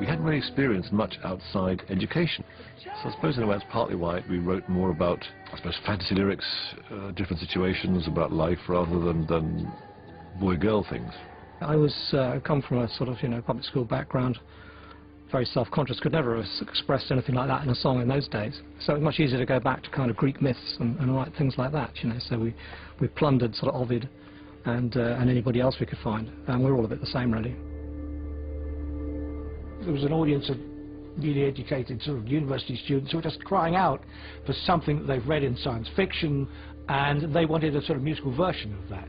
we hadn't really experienced much outside education. So I suppose in a way that's partly why we wrote more about, I suppose, fantasy lyrics, different situations about life rather than boy-girl things. I come from a sort of, public school background, very self-conscious, could never have expressed anything like that in a song in those days. So it was much easier to go back to kind of Greek myths and write things like that, So we plundered sort of Ovid and anybody else we could find, and we're all a bit the same, really. There was an audience of really educated sort of university students who were just crying out for something that they've read in science fiction, and they wanted a sort of musical version of that.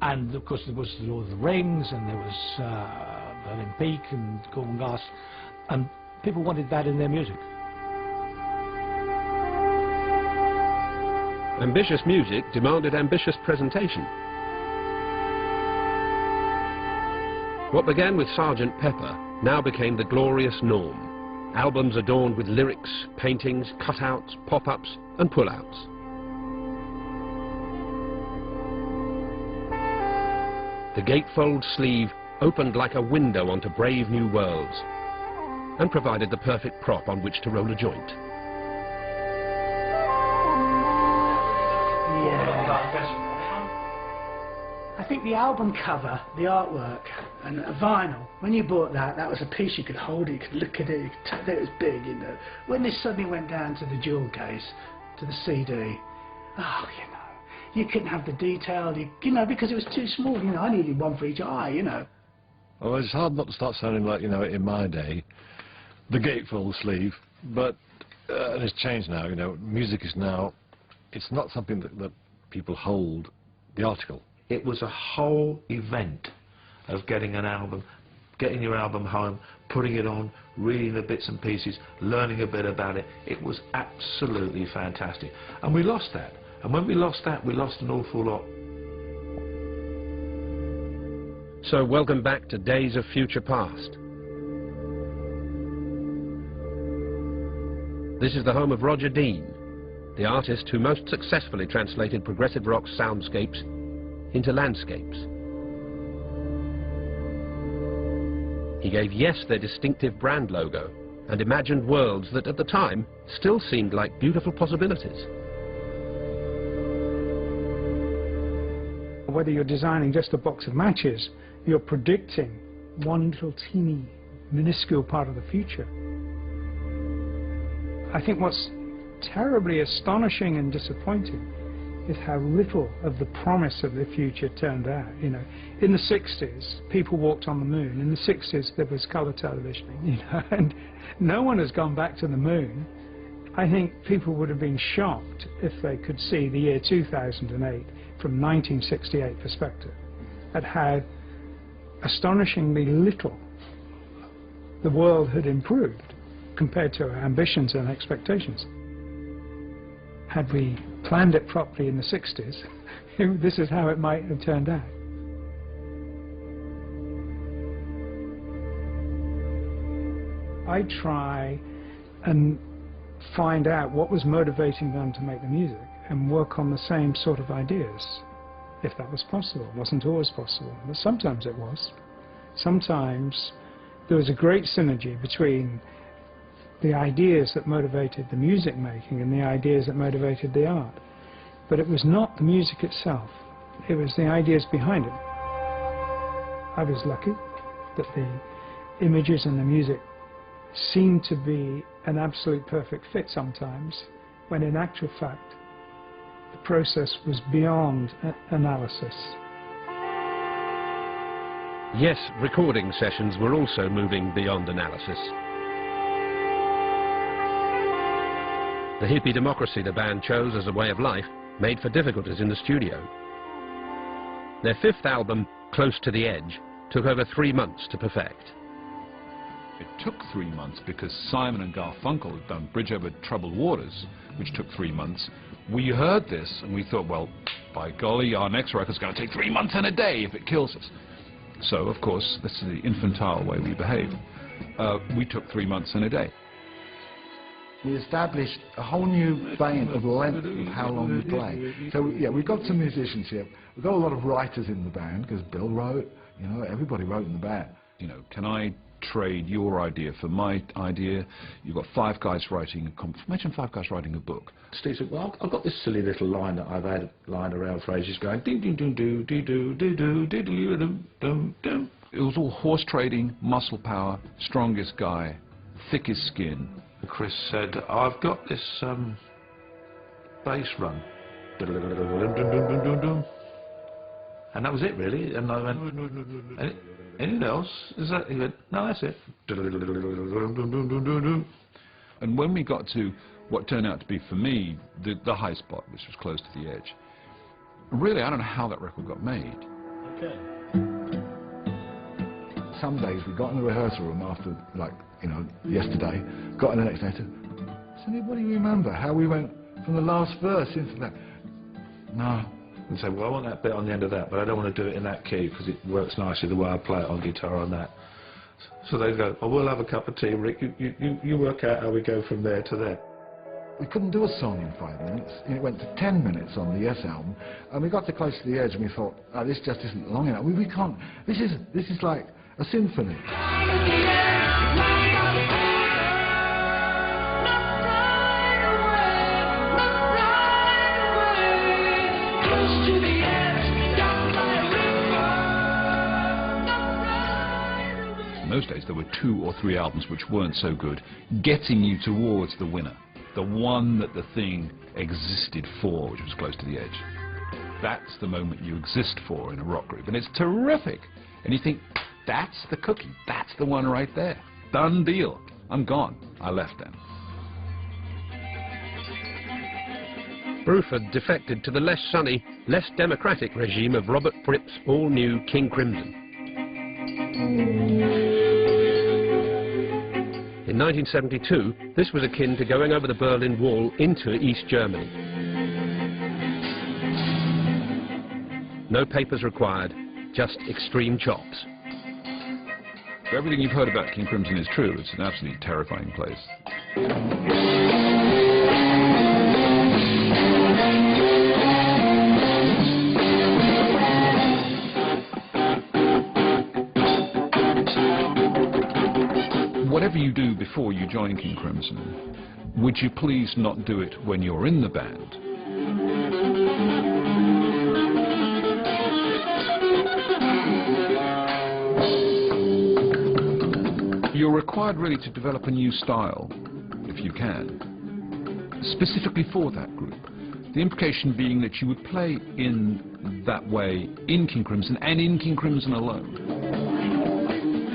And of course there was The Lord of the Rings, and there was Berlin Peak and Gorgon Gas, and people wanted that in their music. Ambitious music demanded ambitious presentation. What began with Sgt. Pepper now became the glorious norm. Albums adorned with lyrics, paintings, cutouts, pop-ups and pull-outs. The gatefold sleeve opened like a window onto brave new worlds and provided the perfect prop on which to roll a joint. I think the album cover, the artwork, and a vinyl, when you bought that, that was a piece you could hold it, you could look at it, you could tell that it was big, When this suddenly went down to the jewel case, to the CD, you couldn't have the detail, because it was too small, I needed one for each eye, Well, it's hard not to start sounding like, in my day, the gatefold sleeve, but it's changed now, music is now, it's not something that people hold the article. It was a whole event of getting an album, getting your album home, putting it on, reading the bits and pieces, learning a bit about it. It was absolutely fantastic. And we lost that. And when we lost that, we lost an awful lot. So welcome back to Days of Future Past. This is the home of Roger Dean, the artist who most successfully translated progressive rock soundscapes into landscapes. He gave Yes their distinctive brand logo and imagined worlds that at the time still seemed like beautiful possibilities. Whether you're designing just a box of matches, you're predicting one little teeny, minuscule part of the future. I think what's terribly astonishing and disappointing is how little of the promise of the future turned out. In the 60s, people walked on the moon. In the 60s, there was colour television, and no one has gone back to the moon. I think people would have been shocked if they could see the year 2008 from 1968 perspective, at how astonishingly little the world had improved compared to our ambitions and expectations. Had we planned it properly in the 60s, this is how it might have turned out. I try and find out what was motivating them to make the music and work on the same sort of ideas, if that was possible. It wasn't always possible, but sometimes it was. Sometimes there was a great synergy between the ideas that motivated the music making and the ideas that motivated the art. But it was not the music itself, it was the ideas behind it. I was lucky that the images and the music seemed to be an absolute perfect fit sometimes, when in actual fact the process was beyond analysis. Yes, recording sessions were also moving beyond analysis. The hippie democracy the band chose as a way of life made for difficulties in the studio. Their fifth album, Close to the Edge, took over 3 months to perfect. It took 3 months because Simon and Garfunkel had done Bridge Over Troubled Waters, which took 3 months. We heard this and we thought, well, by golly, our next record's going to take 3 months and a day if it kills us. So, of course, this is the infantile way we behave. We took 3 months and a day. We established a whole new vein of length of how long we play. So, yeah, we've got some musicianship. We've got a lot of writers in the band, because Bill wrote, everybody wrote in the band. Can I trade your idea for my idea. You've got 5 guys writing imagine 5 guys writing a book. Steve said, well, I've got this silly little line that I've had lying around for ages going ding ding ding doo dee doo dee doo dee doo doo doo doo. It was all horse trading, muscle power, strongest guy, thickest skin. Chris said, I've got this bass run. And that was it really. And I went, anything else? Is that? He went, no, that's it. And when we got to what turned out to be for me the high spot, which was close to the edge, really I don't know how that record got made. Okay. Some days we got in the rehearsal room after, like, you know, yesterday, got in the next day, said, does anybody remember how we went from the last verse into that? No. And say, well, I want that bit on the end of that, but I don't want to do it in that key because it works nicely the way I play it on guitar on that. So they go, oh, we'll have a cup of tea, Rick, you work out how we go from there to there. We couldn't do a song in 5 minutes, and it went to 10 minutes on the Yes album, and we got to close to the edge and we thought, oh, this just isn't long enough. We can't, this is like a symphony. In those days there were 2 or 3 albums which weren't so good, getting you towards the winner, the one that the thing existed for, which was close to the edge. That's the moment you exist for in a rock group, and it's terrific. And you think, that's the cookie, that's the one right there. Done deal. I'm gone. I left then. Bruford defected to the less sunny, less democratic regime of Robert Fripp's all-new King Crimson. In 1972, this was akin to going over the Berlin Wall into East Germany. No papers required, just extreme chops. Everything you've heard about King Crimson is true. It's an absolutely terrifying place. Whatever you do before you join King Crimson, would you please not do it when you're in the band? You're required really to develop a new style, if you can, specifically for that group. The implication being that you would play in that way in King Crimson and in King Crimson alone.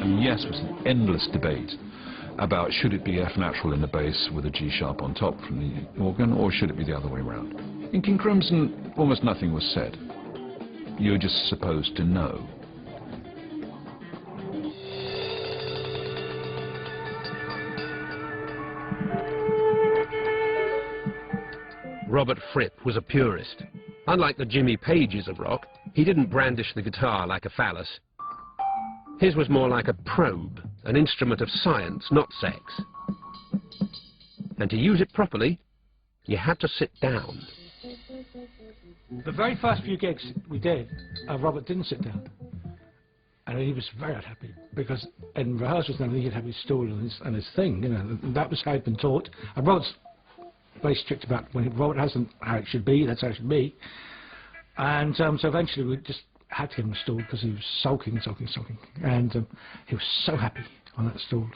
And yes, was an endless debate about should it be F natural in the bass with a G sharp on top from the organ, or should it be the other way around. In King Crimson, almost nothing was said. You're just supposed to know. Robert Fripp was a purist. Unlike the Jimmy Pages of rock, he didn't brandish the guitar like a phallus. His was more like a probe, an instrument of science, not sex. And to use it properly, you had to sit down. The very first few gigs we did, Robert didn't sit down. And he was very unhappy, because in rehearsals now he'd have his stool and his thing, you know. That was how he'd been taught. And Robert's very strict about when Robert hasn't how it should be, that's how it should be. And so eventually we just had to give him a stool because he was sulking. And he was so happy on that stool.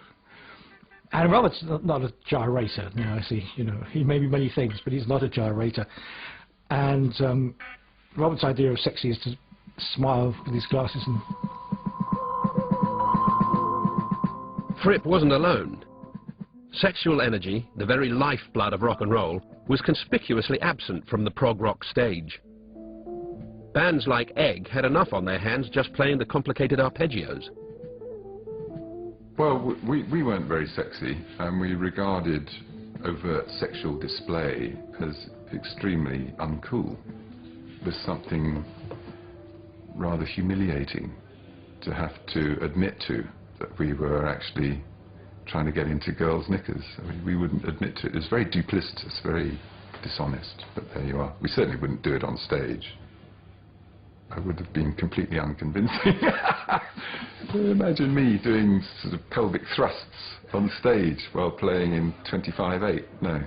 And Robert's not a gyrator. Now I see, you know, he may be many things, but he's not a gyrator. And Robert's idea of sexy is to smile with his glasses. And Fripp wasn't alone. Sexual energy, the very lifeblood of rock and roll, was conspicuously absent from the prog rock stage. Bands like Egg had enough on their hands just playing the complicated arpeggios. Well, we weren't very sexy, and we regarded overt sexual display as extremely uncool. It was something rather humiliating to have to admit to, that we were actually trying to get into girls' knickers. I mean, we wouldn't admit to it. It was very duplicitous, very dishonest, but there you are. We certainly wouldn't do it on stage. I would have been completely unconvincing. Imagine me doing sort of pelvic thrusts on stage while playing in 25/8. No.